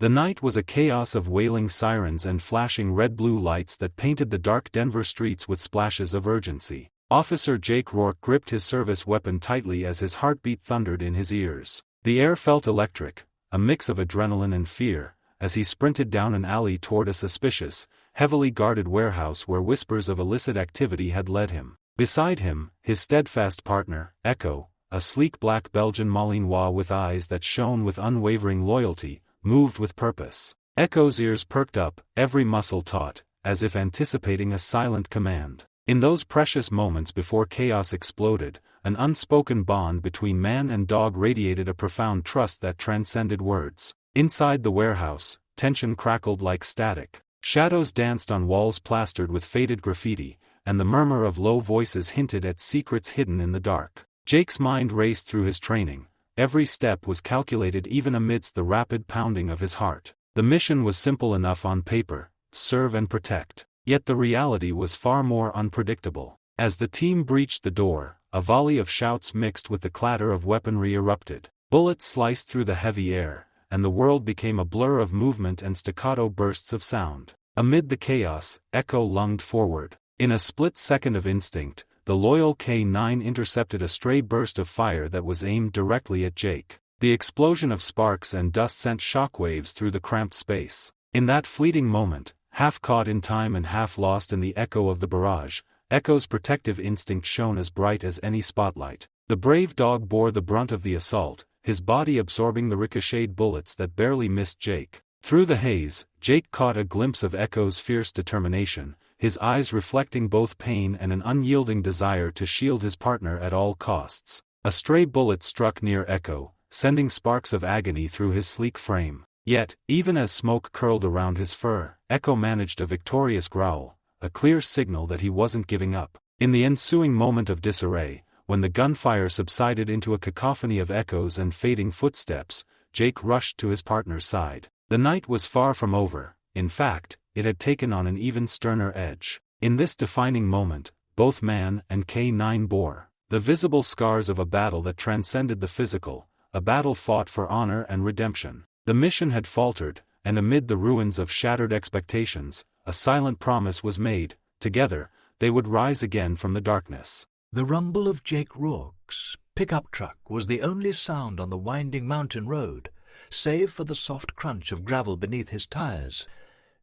The night was a chaos of wailing sirens and flashing red-blue lights that painted the dark Denver streets with splashes of urgency. Officer Jake Rourke gripped his service weapon tightly as his heartbeat thundered in his ears. The air felt electric, a mix of adrenaline and fear, as he sprinted down an alley toward a suspicious, heavily guarded warehouse where whispers of illicit activity had led him. Beside him, his steadfast partner, Echo, a sleek black Belgian Malinois with eyes that shone with unwavering loyalty, moved with purpose. Echo's ears perked up, every muscle taut, as if anticipating a silent command. In those precious moments before chaos exploded, an unspoken bond between man and dog radiated a profound trust that transcended words. Inside the warehouse, tension crackled like static. Shadows danced on walls plastered with faded graffiti, and the murmur of low voices hinted at secrets hidden in the dark. Jake's mind raced through his training. Every step was calculated even amidst the rapid pounding of his heart. The mission was simple enough on paper: serve and protect. Yet the reality was far more unpredictable. As the team breached the door, a volley of shouts mixed with the clatter of weaponry erupted. Bullets sliced through the heavy air, and the world became a blur of movement and staccato bursts of sound. Amid the chaos, Echo lunged forward. In a split second of instinct, the loyal K9 intercepted a stray burst of fire that was aimed directly at Jake. The explosion of sparks and dust sent shockwaves through the cramped space. In that fleeting moment, half caught in time and half lost in the echo of the barrage, Echo's protective instinct shone as bright as any spotlight. The brave dog bore the brunt of the assault, his body absorbing the ricocheted bullets that barely missed Jake. Through the haze, Jake caught a glimpse of Echo's fierce determination, his eyes reflecting both pain and an unyielding desire to shield his partner at all costs. A stray bullet struck near Echo, sending sparks of agony through his sleek frame. Yet, even as smoke curled around his fur, Echo managed a victorious growl, a clear signal that he wasn't giving up. In the ensuing moment of disarray, when the gunfire subsided into a cacophony of echoes and fading footsteps, Jake rushed to his partner's side. The night was far from over. In fact, it had taken on an even sterner edge. In this defining moment, both man and K9 bore the visible scars of a battle that transcended the physical, a battle fought for honor and redemption. The mission had faltered, and amid the ruins of shattered expectations, a silent promise was made: together, they would rise again from the darkness. The rumble of Jake Rourke's pickup truck was the only sound on the winding mountain road, save for the soft crunch of gravel beneath his tires.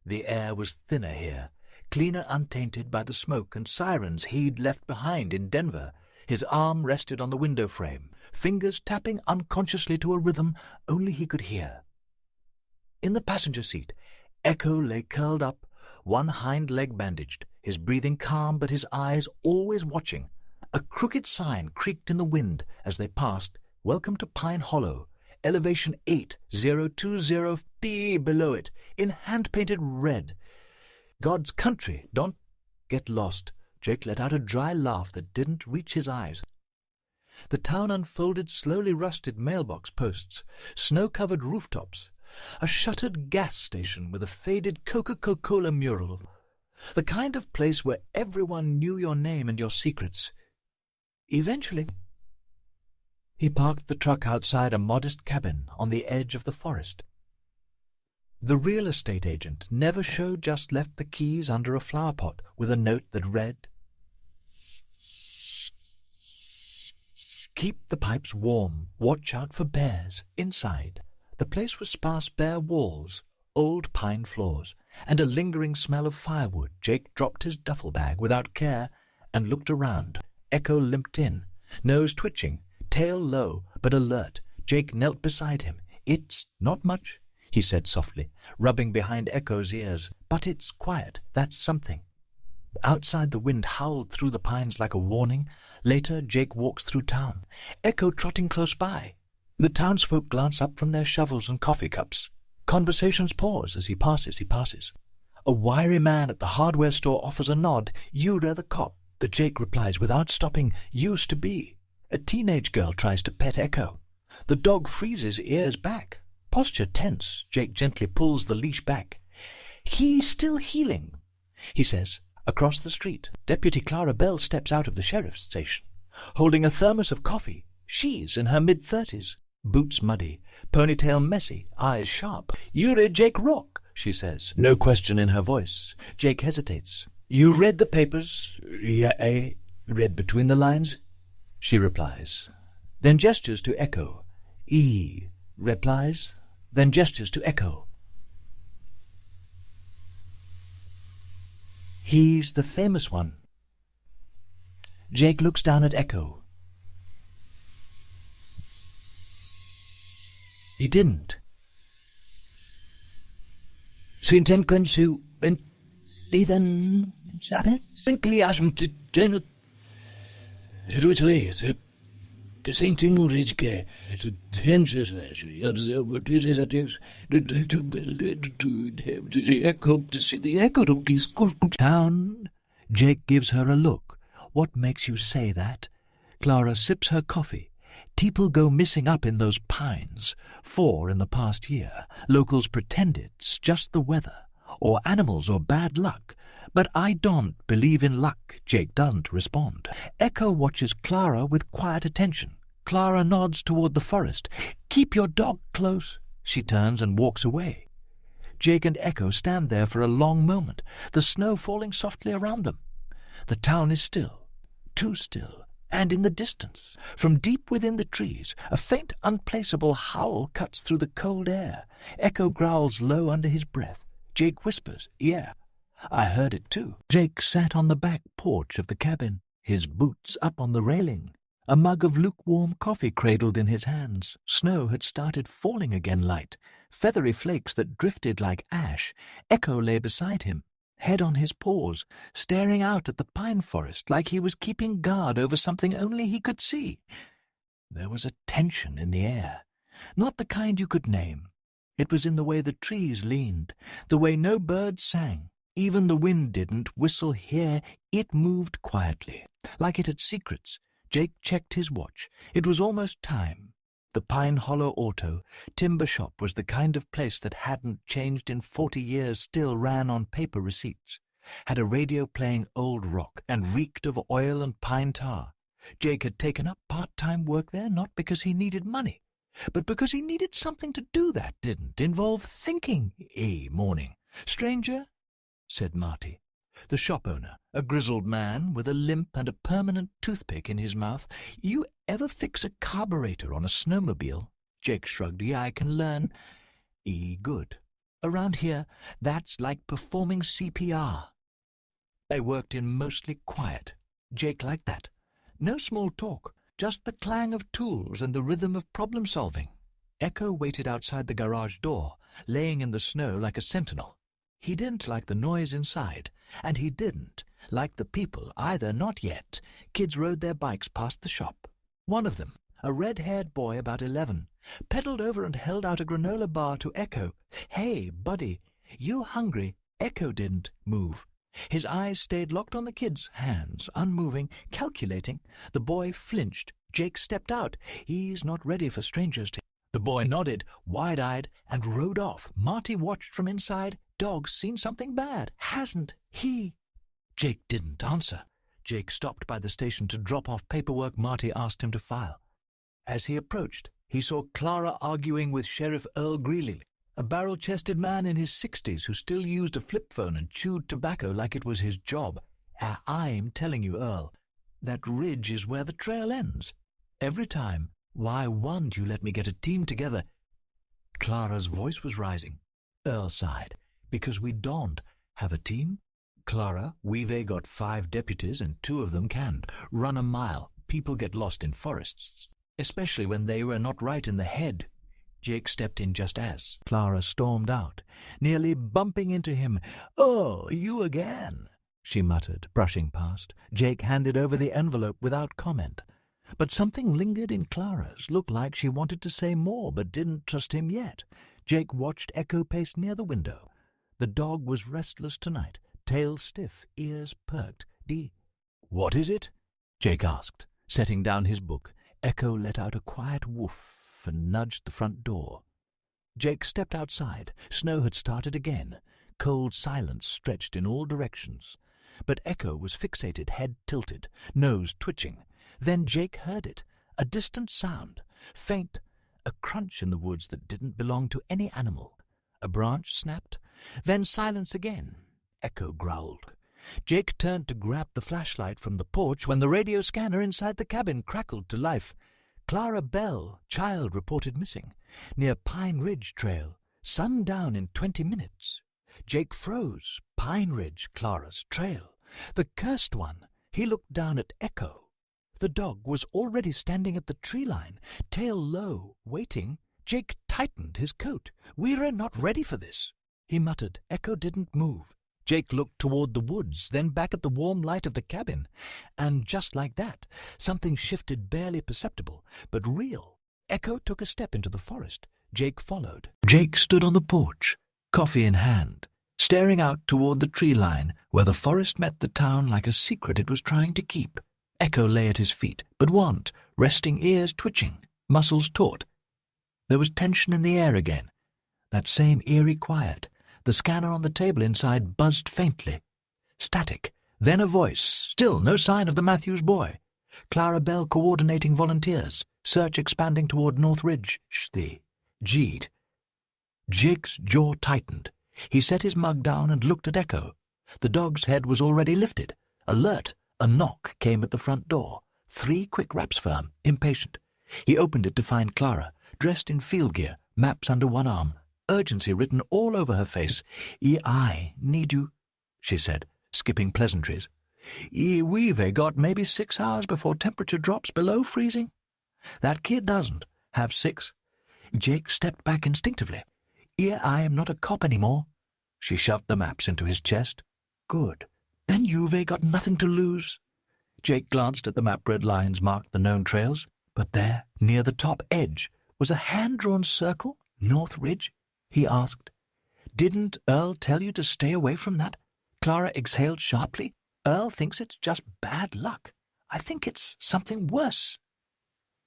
The air was thinner here, cleaner, untainted by the smoke and sirens he'd left behind in Denver. His arm rested on the window frame, fingers tapping unconsciously to a rhythm only he could hear. In the passenger seat, Echo lay curled up, one hind leg bandaged, his breathing calm but his eyes always watching. A crooked sign creaked in the wind as they passed, "Welcome to Pine Hollow," elevation 8020 feet below it, in hand-painted red. "God's country, don't get lost." Jake let out a dry laugh that didn't reach his eyes. The town unfolded slowly rusted mailbox posts, snow-covered rooftops, a shuttered gas station with a faded Coca-Cola mural. The kind of place where everyone knew your name and your secrets. Eventually, he parked the truck outside a modest cabin on the edge of the forest. The real estate agent never showed, just left the keys under a flower pot with a note that read, "Keep the pipes warm, watch out for bears inside." The place was sparse bare walls, old pine floors, and a lingering smell of firewood. Jake dropped his duffel bag without care and looked around. Echo limped in, nose twitching, tail low but alert. Jake knelt beside him. "It's not much," he said softly, rubbing behind Echo's ears. "But it's quiet, that's something." Outside, the wind howled through the pines like a warning. Later, Jake walks through town, Echo trotting close by. The townsfolk glance up from their shovels and coffee cups. Conversations pause as he passes. A wiry man at the hardware store offers a nod. "You're the cop," the Jake replies without stopping. "Used to be." A teenage girl tries to pet Echo. The dog freezes, ears back. Posture tense, Jake gently pulls the leash back. "He's still healing," he says. Across the street, Deputy Clara Bell steps out of the sheriff's station, holding a thermos of coffee. She's in her mid-30s. Boots muddy, ponytail messy, eyes sharp. "You read Jake Rock," she says, no question in her voice. Jake hesitates. "You read the papers?" "Yeah, I read between the lines," she replies. Then gestures to Echo. "E," replies, then gestures to Echo. "He's the famous one." Jake looks down at Echo. He didn't. "Sy'n ten kwensu en didden sabe? Simply asm to general. Ritually, the same thing is gay. It's a tenses actually. What is it? The echo to see the echo of this town. Jake gives her a look. "What makes you say that?" Clara sips her coffee. "People go missing up in those pines. 4 in the past year. Locals pretend it's just the weather, or animals, or bad luck. But I don't believe in luck." Jake doesn't respond. Echo watches Clara with quiet attention. Clara nods toward the forest. "Keep your dog close." She turns and walks away. Jake and Echo stand there for a long moment, the snow falling softly around them. The town is still, too still. And in the distance, from deep within the trees, a faint, unplaceable howl cuts through the cold air. Echo growls low under his breath. Jake whispers, "Yeah, I heard it too." Jake sat on the back porch of the cabin, his boots up on the railing, a mug of lukewarm coffee cradled in his hands. Snow had started falling again light, feathery flakes that drifted like ash. Echo lay beside him, head on his paws, staring out at the pine forest like he was keeping guard over something only he could see. There was a tension in the air, not the kind you could name. It was in the way the trees leaned, the way no birds sang. Even the wind didn't whistle here. It moved quietly, like it had secrets. Jake checked his watch. It was almost time. The Pine Hollow Auto timber shop was the kind of place that hadn't changed in 40 years, still ran on paper receipts, had a radio playing old rock, and reeked of oil and pine tar. Jake had taken up part-time work there not because he needed money, but because he needed something to do that didn't involve thinking a morning. "Stranger," said Marty, the shop owner, a grizzled man with a limp and a permanent toothpick in his mouth, "you ever fix a carburetor on a snowmobile?" Jake shrugged. "Yeah, I can learn." Good. "Around here, that's like performing CPR." They worked in mostly quiet. Jake liked that. No small talk, just the clang of tools and the rhythm of problem-solving. Echo waited outside the garage door, laying in the snow like a sentinel. He didn't like the noise inside, and he didn't like the people either, not yet. Kids rode their bikes past the shop. One of them, a red-haired boy about 11, pedaled over and held out a granola bar to Echo. "Hey, buddy, you hungry?" Echo didn't move. His eyes stayed locked on the kid's hands, unmoving, calculating. The boy flinched. Jake stepped out. He's not ready for strangers to... The boy nodded, wide-eyed, and rode off. Marty watched from inside. "Dog's seen something bad, hasn't he?" Jake didn't answer. Jake stopped by the station to drop off paperwork Marty asked him to file. As he approached, he saw Clara arguing with Sheriff Earl Greeley, a barrel-chested man in his 60s who still used a flip phone and chewed tobacco like it was his job. "I'm telling you, Earl, that ridge is where the trail ends. Every time. Why won't you let me get a team together?" Clara's voice was rising. Earl sighed. "Because we don't have a team? Clara, we've got 5 deputies and 2 of them can't run a mile. People get lost in forests, especially when they were not right in the head." Jake stepped in just as Clara stormed out, nearly bumping into him. "Oh, you again," she muttered, brushing past. Jake handed over the envelope without comment. But something lingered in Clara's. Looked like she wanted to say more, but didn't trust him yet. Jake watched Echo pace near the window. The dog was restless tonight, tail stiff, ears perked. "What is it?" Jake asked, setting down his book. Echo let out a quiet woof and nudged the front door. Jake stepped outside. Snow had started again. Cold silence stretched in all directions. But Echo was fixated, head tilted, nose twitching. Then Jake heard it, a distant sound, faint, a crunch in the woods that didn't belong to any animal. A branch snapped, then silence again. Echo growled. Jake turned to grab the flashlight from the porch when the radio scanner inside the cabin crackled to life. Clara Bell, child reported missing, near Pine Ridge Trail, sundown in 20 minutes. Jake froze. Pine Ridge, Clara's trail. The cursed one. He looked down at Echo. The dog was already standing at the tree line, tail low, waiting. Jake tightened his coat. "We're not ready for this," he muttered. Echo didn't move. Jake looked toward the woods, then back at the warm light of the cabin. And just like that, something shifted, barely perceptible, but real. Echo took a step into the forest. Jake followed. Jake stood on the porch, coffee in hand, staring out toward the tree line where the forest met the town like a secret it was trying to keep. Echo lay at his feet, but want, resting ears twitching, muscles taut. There was tension in the air again. That same eerie quiet. The scanner on the table inside buzzed faintly. Static. Then a voice. Still no sign of the Matthews boy. Clara Bell coordinating volunteers. Search expanding toward North Ridge. Jeed. Jake's jaw tightened. He set his mug down and looked at Echo. The dog's head was already lifted. Alert. A knock came at the front door. 3 quick raps firm, impatient. He opened it to find Clara, dressed in field gear, maps under one arm, urgency written all over her face. "I need you," she said, skipping pleasantries. "We've got maybe 6 hours before temperature drops below freezing. That kid doesn't have 6. Jake stepped back instinctively. "I am not a cop anymore." She shoved the maps into his chest. "Good. Then you've got nothing to lose." Jake glanced at the map-red lines marked the known trails, but there, near the top edge, was a hand-drawn circle. "North Ridge?" he asked. "Didn't Earl tell you to stay away from that?" Clara exhaled sharply. "Earl thinks it's just bad luck. I think it's something worse."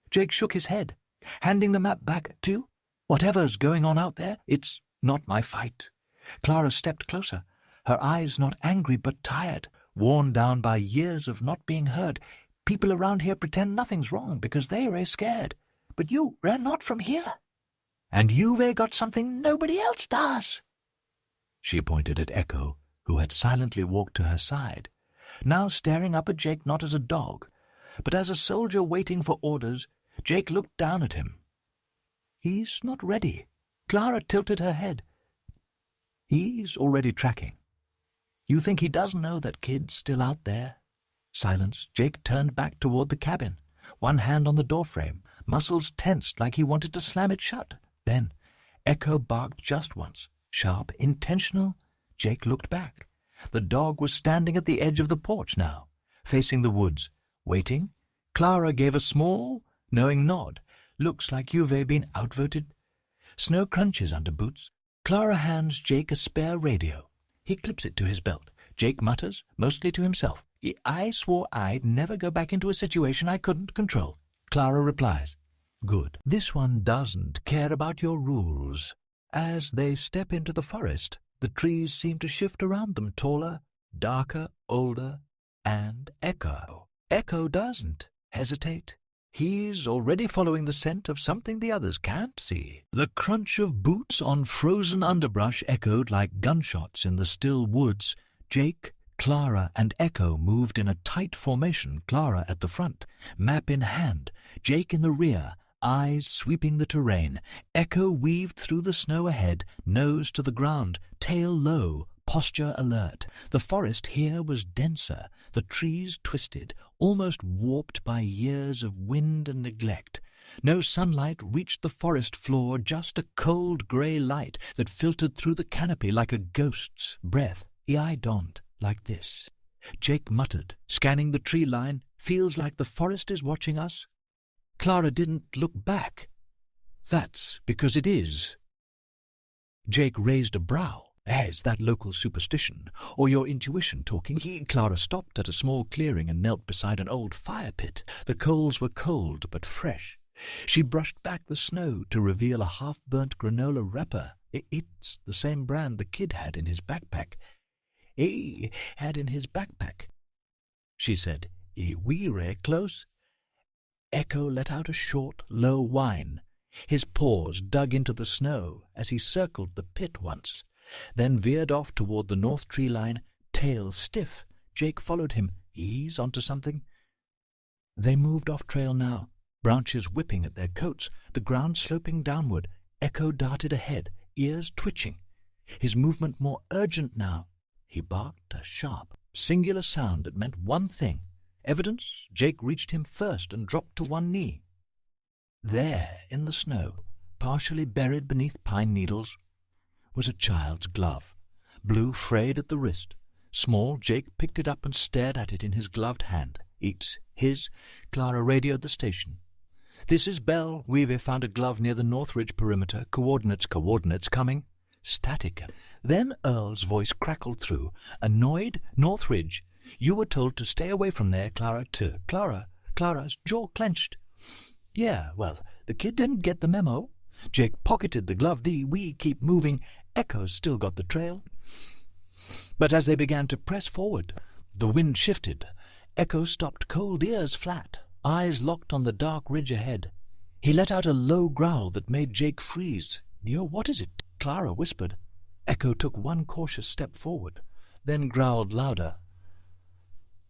Jake shook his head, handing the map back too. "Whatever's going on out there, it's not my fight." Clara stepped closer, her eyes not angry but tired, worn down by years of not being heard. "People around here pretend nothing's wrong because they're scared. But you ran not from here. And you've got something nobody else does." She pointed at Echo, who had silently walked to her side, now staring up at Jake not as a dog, but as a soldier waiting for orders. Jake looked down at him. "He's not ready." Clara tilted her head. "He's already tracking. You think he doesn't know that kid's still out there?" Silence. Jake turned back toward the cabin, one hand on the doorframe, muscles tensed like he wanted to slam it shut. Then Echo barked just once, sharp, intentional. Jake looked back. The dog was standing at the edge of the porch now, facing the woods, waiting. Clara gave a small, knowing nod. "Looks like you've been outvoted." Snow crunches under boots. Clara hands Jake a spare radio. He clips it to his belt. Jake mutters, mostly to himself. "I swore I'd never go back into a situation I couldn't control." Clara replies, "Good. This one doesn't care about your rules." As they step into the forest, the trees seem to shift around them, taller, darker, older, and Echo. Echo doesn't hesitate. He's already following the scent of something the others can't see. The crunch of boots on frozen underbrush echoed like gunshots in the still woods. Jake, Clara, and Echo moved in a tight formation, Clara at the front, map in hand, Jake in the rear, eyes sweeping the terrain. Echo weaved through the snow ahead, nose to the ground, tail low, posture alert. The forest here was denser, the trees twisted, almost warped by years of wind and neglect. No sunlight reached the forest floor, just a cold grey light that filtered through the canopy like a ghost's breath. "I don't like this," Jake muttered, scanning the tree line. "Feels like the forest is watching us." Clara didn't look back. "That's because it is." Jake raised a brow. "Is that local superstition, or your intuition talking?" Clara stopped at a small clearing and knelt beside an old fire pit. The coals were cold but fresh. She brushed back the snow to reveal a half-burnt granola wrapper. It's the same brand the kid had in his backpack. "He had in his backpack," she said. "We're close." Echo let out a short, low whine. His paws dug into the snow as he circled the pit once, then veered off toward the north tree line, tail stiff. Jake followed him, ease onto something. They moved off trail now, branches whipping at their coats, the ground sloping downward. Echo darted ahead, ears twitching, his movement more urgent now. He barked a sharp, singular sound that meant one thing. Evidence Jake reached him first and dropped to one knee. There, in the snow, partially buried beneath pine needles, was a child's glove, blue frayed at the wrist. Small Jake picked it up and stared at it in his gloved hand. It's his. Clara radioed the station. "This is Bell. We've found a glove near the Northridge perimeter. Coordinates coming." Static. Then Earl's voice crackled through. "Annoyed? Northridge. You were told to stay away from there, Clara, too." Clara's jaw clenched. "Yeah, well, the kid didn't get the memo." Jake pocketed the glove. We keep moving. Echo's still got the trail." But as they began to press forward, the wind shifted. Echo stopped, cold ears flat, eyes locked on the dark ridge ahead. He let out a low growl that made Jake freeze. "Yo, what is it?" Clara whispered. Echo took one cautious step forward, then growled louder.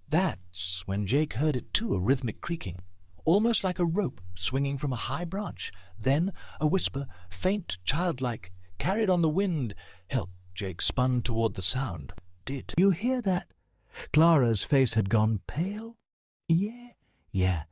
That's when Jake heard it too, a rhythmic creaking, almost like a rope swinging from a high branch. Then a whisper, faint, childlike, carried on the wind. Help! Jake spun toward the sound. "Did you hear that?" Clara's face had gone pale. Yeah.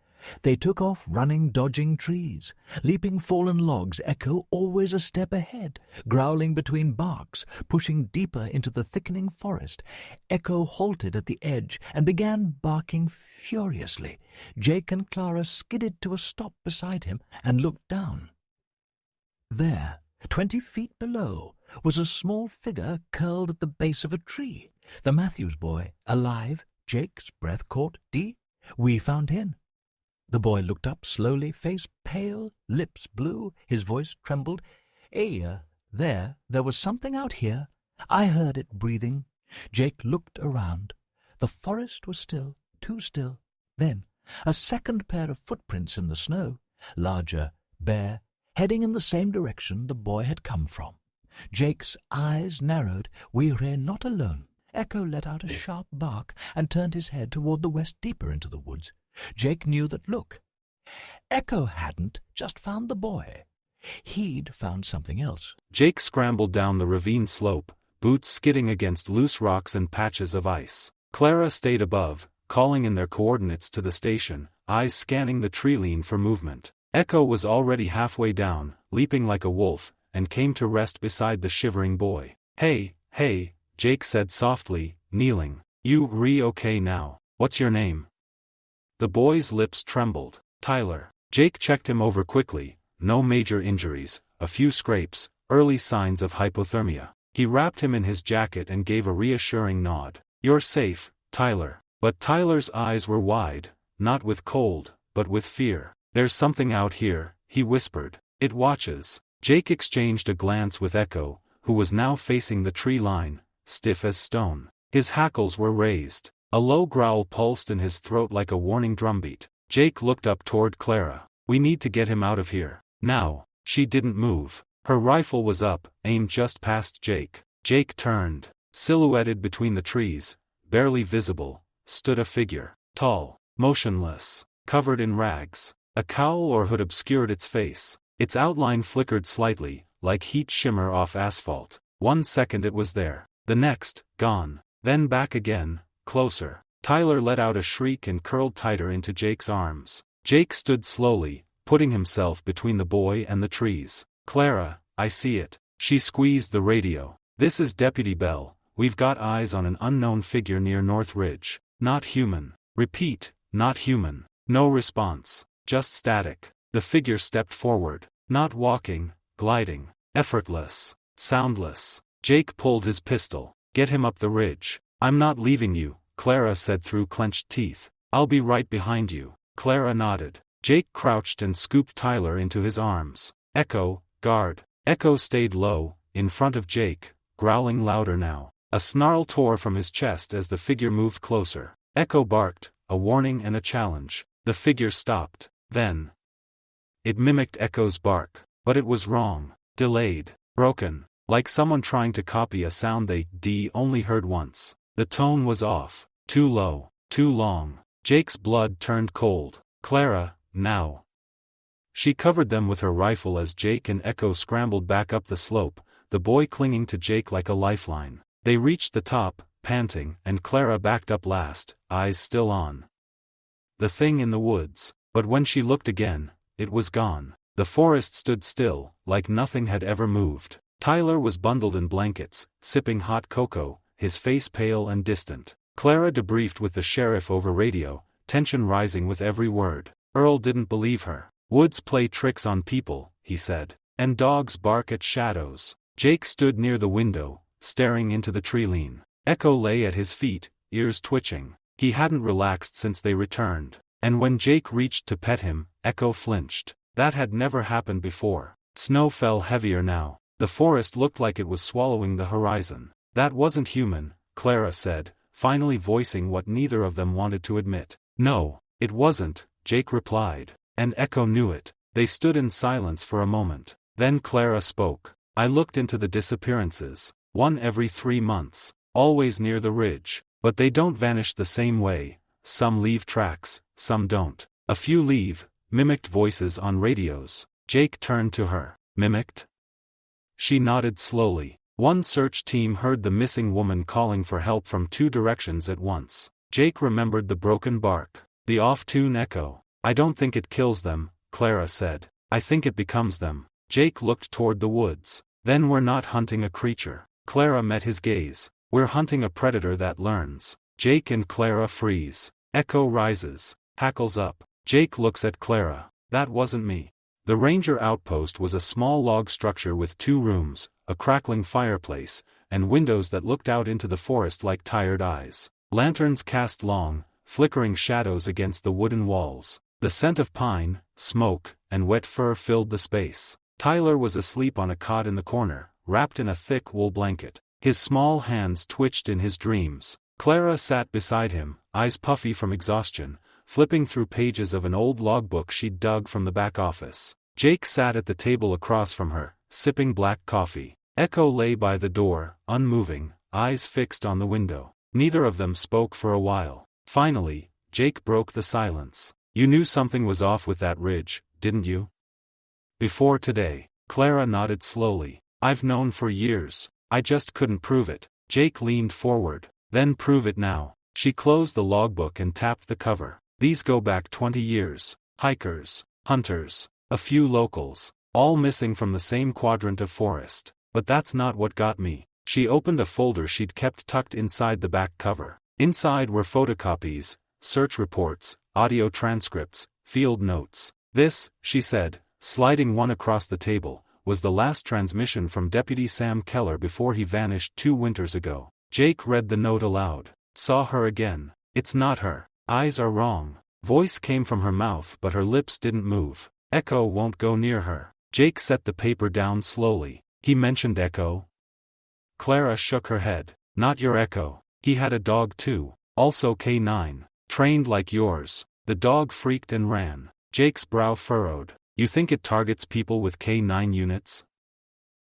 They took off, running, dodging trees, leaping fallen logs. Echo always a step ahead, growling between barks, pushing deeper into the thickening forest. Echo halted at the edge and began barking furiously. Jake and Clara skidded to a stop beside him and looked down. There, 20 feet below, was a small figure curled at the base of a tree. The Matthews boy, alive. Jake's breath caught. "We found him." The boy looked up slowly, face pale, lips blue. His voice trembled. There was something out here. I heard it breathing." Jake looked around. The forest was still, too still. Then a second pair of footprints in the snow, larger, bare, heading in the same direction the boy had come from. Jake's eyes narrowed. "We're not alone." Echo let out a sharp bark and turned his head toward the west, deeper into the woods. Jake knew that look. Echo hadn't just found the boy. He'd found something else. Jake scrambled down the ravine slope, boots skidding against loose rocks and patches of ice. Clara stayed above, calling in their coordinates to the station, eyes scanning the tree-line for movement. Echo was already halfway down, leaping like a wolf, and came to rest beside the shivering boy. Hey, Jake said softly, kneeling. "You okay now? What's your name?" The boy's lips trembled. "Tyler." Jake checked him over quickly. No major injuries, a few scrapes, early signs of hypothermia. He wrapped him in his jacket and gave a reassuring nod. "You're safe, Tyler." But Tyler's eyes were wide, not with cold, but with fear. "There's something out here," he whispered. "It watches." Jake exchanged a glance with Echo, who was now facing the tree line, stiff as stone. His hackles were raised. A low growl pulsed in his throat like a warning drumbeat. Jake looked up toward Clara. "We need to get him out of here. Now." She didn't move. Her rifle was up, aimed just past Jake. Jake turned. Silhouetted between the trees, barely visible, stood a figure. Tall, motionless, covered in rags. A cowl or hood obscured its face. Its outline flickered slightly, like heat shimmer off asphalt. 1 second it was there. The next, gone. Then back again. Closer. Tyler let out a shriek and curled tighter into Jake's arms. Jake stood slowly, putting himself between the boy and the trees. "Clara, I see it." She squeezed the radio. "This is Deputy Bell. We've got eyes on an unknown figure near North Ridge. Not human." Repeat, "Not human." No response. Just static. The figure stepped forward. Not walking, gliding. Effortless. Soundless. Jake pulled his pistol. "Get him up the ridge." "I'm not leaving you," Clara said through clenched teeth. "I'll be right behind you." Clara nodded. Jake crouched and scooped Tyler into his arms. "Echo, guard." Echo stayed low, in front of Jake, growling louder now. A snarl tore from his chest as the figure moved closer. Echo barked, a warning and a challenge. The figure stopped. Then It mimicked Echo's bark. But it was wrong. Delayed. Broken. Like someone trying to copy a sound they only heard once. The tone was off. Too low. Too long. Jake's blood turned cold. Clara, now. She covered them with her rifle as Jake and Echo scrambled back up the slope, the boy clinging to Jake like a lifeline. They reached the top, panting, and Clara backed up last, eyes still on the thing in the woods. But when she looked again, it was gone. The forest stood still, like nothing had ever moved. Tyler was bundled in blankets, sipping hot cocoa, his face pale and distant. Clara debriefed with the sheriff over radio, tension rising with every word. Earl didn't believe her. Woods play tricks on people, he said. And dogs bark at shadows. Jake stood near the window, staring into the tree-line. Echo lay at his feet, ears twitching. He hadn't relaxed since they returned. And when Jake reached to pet him, Echo flinched. That had never happened before. Snow fell heavier now. The forest looked like it was swallowing the horizon. That wasn't human, Clara said, finally voicing what neither of them wanted to admit. No, it wasn't, Jake replied. And Echo knew it. They stood in silence for a moment. Then Clara spoke. I looked into the disappearances. One every 3 months. Always near the ridge. But they don't vanish the same way. Some leave tracks, some don't. A few leave. Mimicked voices on radios. Jake turned to her. Mimicked? She nodded slowly. One search team heard the missing woman calling for help from 2 directions at once. Jake remembered the broken bark. The off-tune echo. I don't think it kills them, Clara said. I think it becomes them. Jake looked toward the woods. Then we're not hunting a creature. Clara met his gaze. We're hunting a predator that learns. Jake and Clara freeze. Echo rises. Hackles up. Jake looks at Clara. That wasn't me. The ranger outpost was a small log structure with 2 rooms, a crackling fireplace, and windows that looked out into the forest like tired eyes. Lanterns cast long, flickering shadows against the wooden walls. The scent of pine, smoke, and wet fur filled the space. Tyler was asleep on a cot in the corner, wrapped in a thick wool blanket. His small hands twitched in his dreams. Clara sat beside him, eyes puffy from exhaustion, flipping through pages of an old logbook she'd dug from the back office. Jake sat at the table across from her, sipping black coffee. Echo lay by the door, unmoving, eyes fixed on the window. Neither of them spoke for a while. Finally, Jake broke the silence. You knew something was off with that ridge, didn't you? Before today. Clara nodded slowly. I've known for years. I just couldn't prove it. Jake leaned forward. Then prove it now. She closed the logbook and tapped the cover. These go back 20 years. Hikers, hunters, a few locals, all missing from the same quadrant of forest. But that's not what got me. She opened a folder she'd kept tucked inside the back cover. Inside were photocopies, search reports, audio transcripts, field notes. This, she said, sliding one across the table, was the last transmission from Deputy Sam Keller before he vanished 2 winters ago. Jake read the note aloud. Saw her again. It's not her. Eyes are wrong. Voice came from her mouth but her lips didn't move. Echo won't go near her. Jake set the paper down slowly. He mentioned Echo? Clara shook her head. Not your Echo. He had a dog too. Also K9. Trained like yours. The dog freaked and ran. Jake's brow furrowed. You think it targets people with K9 units?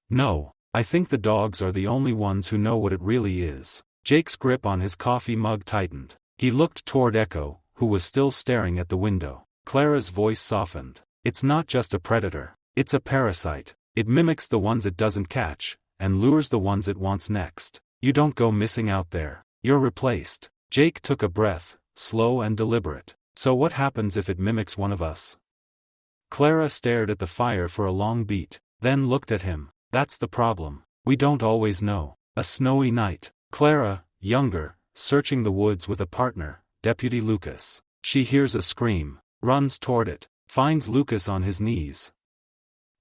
No. I think the dogs are the only ones who know what it really is. Jake's grip on his coffee mug tightened. He looked toward Echo, who was still staring at the window. Clara's voice softened. It's not just a predator. It's a parasite. It mimics the ones it doesn't catch, and lures the ones it wants next. You don't go missing out there. You're replaced. Jake took a breath, slow and deliberate. So what happens if it mimics one of us? Clara stared at the fire for a long beat, then looked at him. That's the problem. We don't always know. A snowy night. Clara, younger, searching the woods with a partner, Deputy Lucas. She hears a scream, runs toward it, finds Lucas on his knees.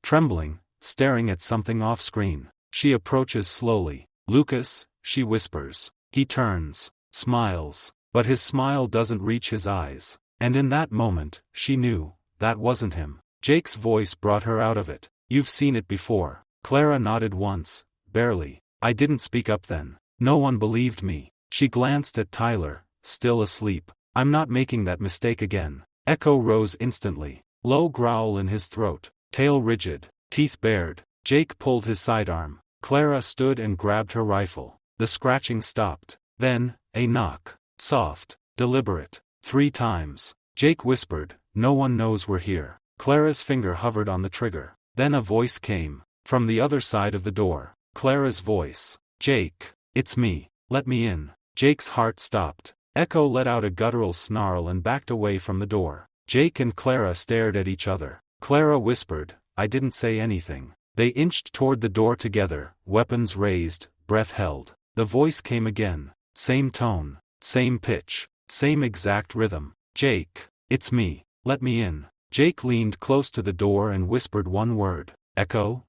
Trembling, staring at something off-screen. She approaches slowly. Lucas, she whispers. He turns, smiles, but his smile doesn't reach his eyes. And in that moment, she knew, that wasn't him. Jake's voice brought her out of it. You've seen it before. Clara nodded once, barely. I didn't speak up then. No one believed me. She glanced at Tyler, still asleep. I'm not making that mistake again. Echo rose instantly. Low growl in his throat, tail rigid, teeth bared. Jake pulled his sidearm. Clara stood and grabbed her rifle. The scratching stopped. Then, a knock. Soft, deliberate. 3 times. Jake whispered, "No one knows we're here." Clara's finger hovered on the trigger. Then a voice came. From the other side of the door. Clara's voice. "Jake, it's me. Let me in." Jake's heart stopped. Echo let out a guttural snarl and backed away from the door. Jake and Clara stared at each other. Clara whispered, "I didn't say anything." They inched toward the door together, weapons raised, breath held. The voice came again. Same tone, same pitch, same exact rhythm. "Jake, it's me. Let me in." Jake leaned close to the door and whispered one word. "Echo?"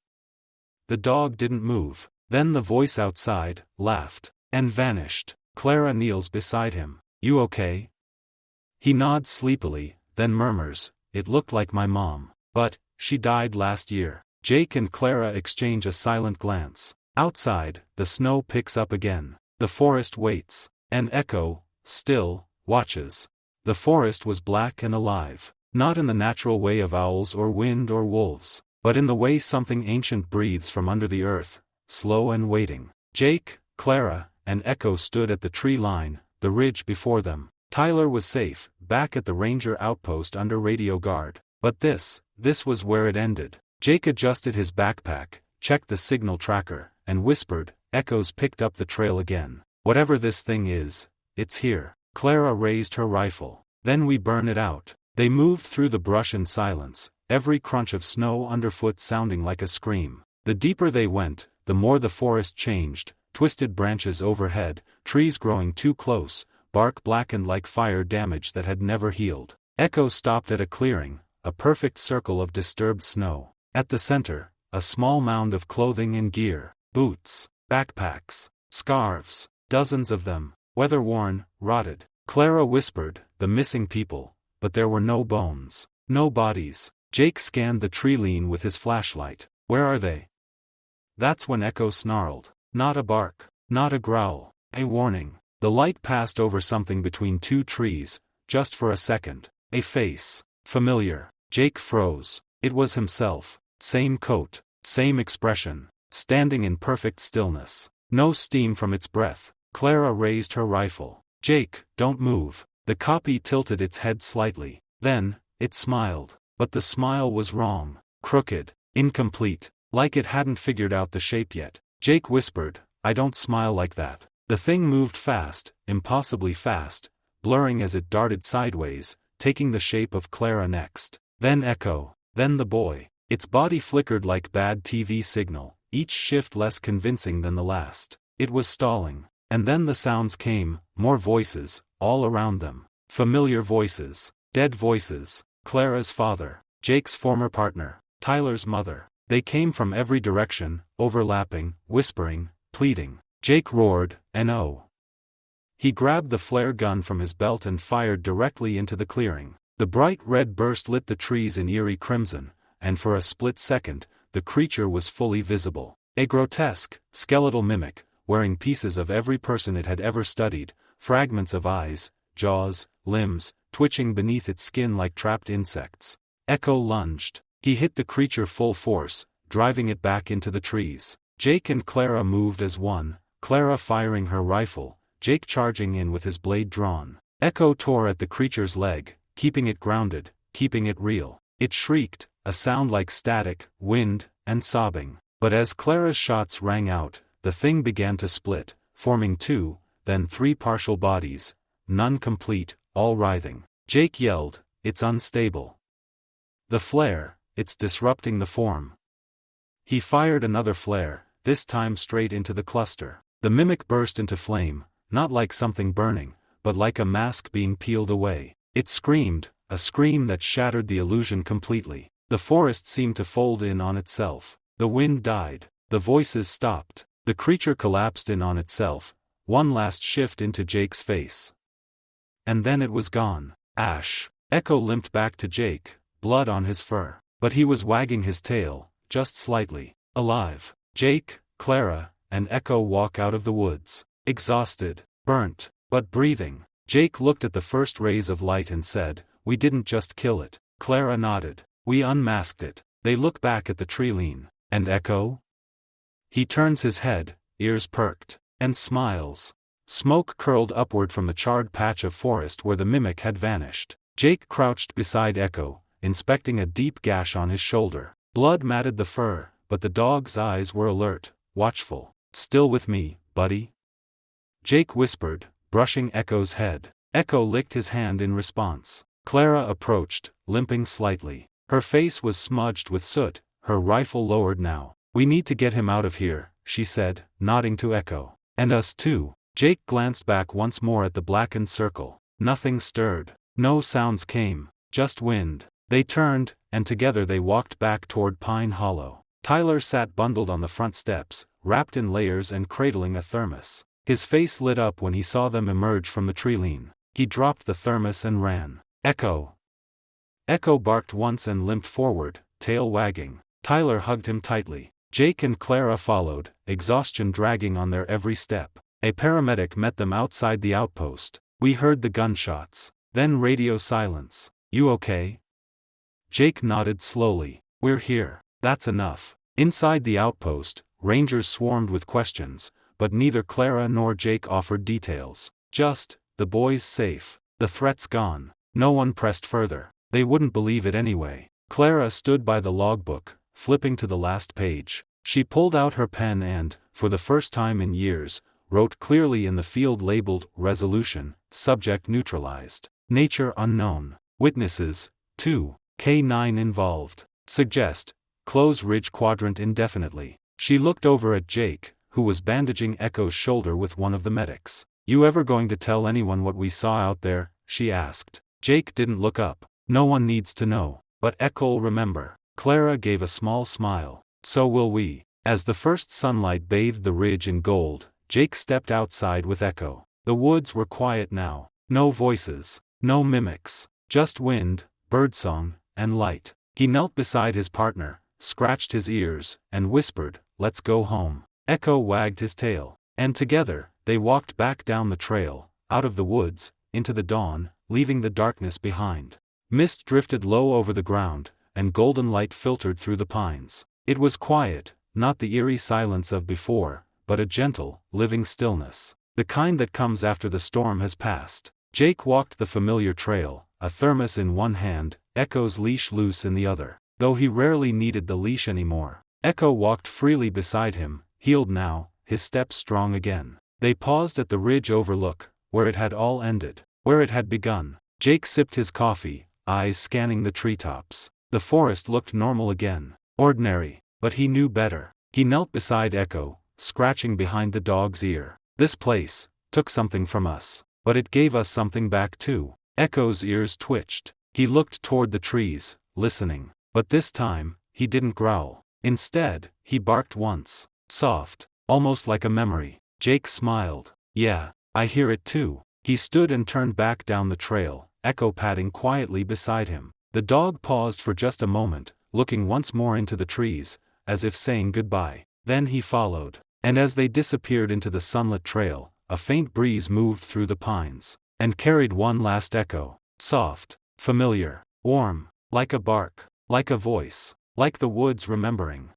The dog didn't move. Then the voice outside laughed and vanished. Clara kneels beside him. "You okay?" He nods sleepily, then murmurs, "It looked like my mom. But, she died last year." Jake and Clara exchange a silent glance. Outside, the snow picks up again. The forest waits. And Echo, still, watches. The forest was black and alive. Not in the natural way of owls or wind or wolves, but in the way something ancient breathes from under the earth, slow and waiting. Jake, Clara, and Echo stood at the tree line, the ridge before them. Tyler was safe, back at the ranger outpost under radio guard. But this was where it ended. Jake adjusted his backpack, checked the signal tracker, and whispered, "Echo's picked up the trail again. Whatever this thing is, it's here." Clara raised her rifle. "Then we burn it out." They moved through the brush in silence, every crunch of snow underfoot sounding like a scream. The deeper they went, the more the forest changed, twisted branches overhead, trees growing too close, bark blackened like fire damage that had never healed. Echo stopped at a clearing, a perfect circle of disturbed snow. At the center, a small mound of clothing and gear, boots, backpacks, scarves, dozens of them, weather-worn, rotted. Clara whispered, "The missing people," but there were no bones, no bodies. Jake scanned the tree line with his flashlight. "Where are they?" That's when Echo snarled. Not a bark, not a growl, a warning. The light passed over something between 2 trees, just for a second. A face, familiar. Jake froze. It was himself. Same coat, same expression, standing in perfect stillness. No steam from its breath. Clara raised her rifle. "Jake, don't move." The copy tilted its head slightly. Then, it smiled. But the smile was wrong. Crooked. Incomplete. Like it hadn't figured out the shape yet. Jake whispered, "I don't smile like that." The thing moved fast, impossibly fast, blurring as it darted sideways, taking the shape of Clara next. Then Echo. Then the boy. Its body flickered like bad TV signal, each shift less convincing than the last. It was stalling. And then the sounds came, more voices, all around them. Familiar voices. Dead voices. Clara's father. Jake's former partner. Tyler's mother. They came from every direction, overlapping, whispering, pleading. Jake roared, "No!" He grabbed the flare gun from his belt and fired directly into the clearing. The bright red burst lit the trees in eerie crimson, and for a split second, the creature was fully visible. A grotesque, skeletal mimic, wearing pieces of every person it had ever studied, fragments of eyes, jaws, limbs, twitching beneath its skin like trapped insects. Echo lunged. He hit the creature full force, driving it back into the trees. Jake and Clara moved as one, Clara firing her rifle, Jake charging in with his blade drawn. Echo tore at the creature's leg, keeping it grounded, keeping it real. It shrieked, a sound like static, wind, and sobbing. But as Clara's shots rang out, the thing began to split, forming 2, then 3 partial bodies, none complete, all writhing. Jake yelled, "It's unstable. The flare, it's disrupting the form." He fired another flare, this time straight into the cluster. The mimic burst into flame, not like something burning, but like a mask being peeled away. It screamed, a scream that shattered the illusion completely. The forest seemed to fold in on itself. The wind died. The voices stopped. The creature collapsed in on itself, one last shift into Jake's face. And then it was gone. Ash. Echo limped back to Jake, blood on his fur. But he was wagging his tail, just slightly. Alive. Jake, Clara, and Echo walk out of the woods. Exhausted, burnt, but breathing. Jake looked at the first rays of light and said, "We didn't just kill it. Clara nodded. We unmasked it. They look back at the tree-line. And Echo? He turns his head, ears perked, and smiles. Smoke curled upward from the charred patch of forest where the mimic had vanished. Jake crouched beside Echo, inspecting a deep gash on his shoulder. Blood matted the fur, but the dog's eyes were alert, watchful. Still with me, buddy? Jake whispered, brushing Echo's head. Echo licked his hand in response. Clara approached, limping slightly. Her face was smudged with soot, her rifle lowered now. We need to get him out of here, she said, nodding to Echo. And us too. Jake glanced back once more at the blackened circle. Nothing stirred. No sounds came, just wind. They turned, and together they walked back toward Pine Hollow. Tyler sat bundled on the front steps, wrapped in layers and cradling a thermos. His face lit up when he saw them emerge from the tree-line. He dropped the thermos and ran. Echo! Echo barked once and limped forward, tail wagging. Tyler hugged him tightly. Jake and Clara followed, exhaustion dragging on their every step. A paramedic met them outside the outpost. We heard the gunshots. Then radio silence. You okay? Jake nodded slowly. We're here. That's enough. Inside the outpost, rangers swarmed with questions, but neither Clara nor Jake offered details. Just, the boy's safe. The threat's gone. No one pressed further. They wouldn't believe it anyway. Clara stood by the logbook, flipping to the last page. She pulled out her pen and, for the first time in years, wrote clearly in the field labeled Resolution, Subject Neutralized. Nature unknown. Witnesses, 2. K9 involved. Suggest, close ridge quadrant indefinitely. She looked over at Jake, who was bandaging Echo's shoulder with one of the medics. You ever going to tell anyone what we saw out there? She asked. Jake didn't look up. No one needs to know. But Echo'll remember. Clara gave a small smile. So will we. As the first sunlight bathed the ridge in gold, Jake stepped outside with Echo. The woods were quiet now. No voices. No mimics. Just wind, birdsong, and light. He knelt beside his partner, scratched his ears, and whispered, "Let's go home." Echo wagged his tail. And together, they walked back down the trail, out of the woods, into the dawn, leaving the darkness behind. Mist drifted low over the ground, and golden light filtered through the pines. It was quiet, not the eerie silence of before, but a gentle, living stillness. The kind that comes after the storm has passed. Jake walked the familiar trail, a thermos in one hand, Echo's leash loose in the other. Though he rarely needed the leash anymore. Echo walked freely beside him, healed now, his steps strong again. They paused at the ridge overlook, where it had all ended, where it had begun. Jake sipped his coffee, eyes scanning the treetops. The forest looked normal again. Ordinary, but he knew better. He knelt beside Echo, scratching behind the dog's ear. This place took something from us, but it gave us something back too. Echo's ears twitched. He looked toward the trees, listening. But this time, he didn't growl. Instead, he barked once. Soft, almost like a memory. Jake smiled. Yeah, I hear it too. He stood and turned back down the trail, Echo padding quietly beside him. The dog paused for just a moment, looking once more into the trees, as if saying goodbye. Then he followed. And as they disappeared into the sunlit trail, a faint breeze moved through the pines, and carried one last echo. Soft, familiar, warm, like a bark, like a voice, like the woods remembering.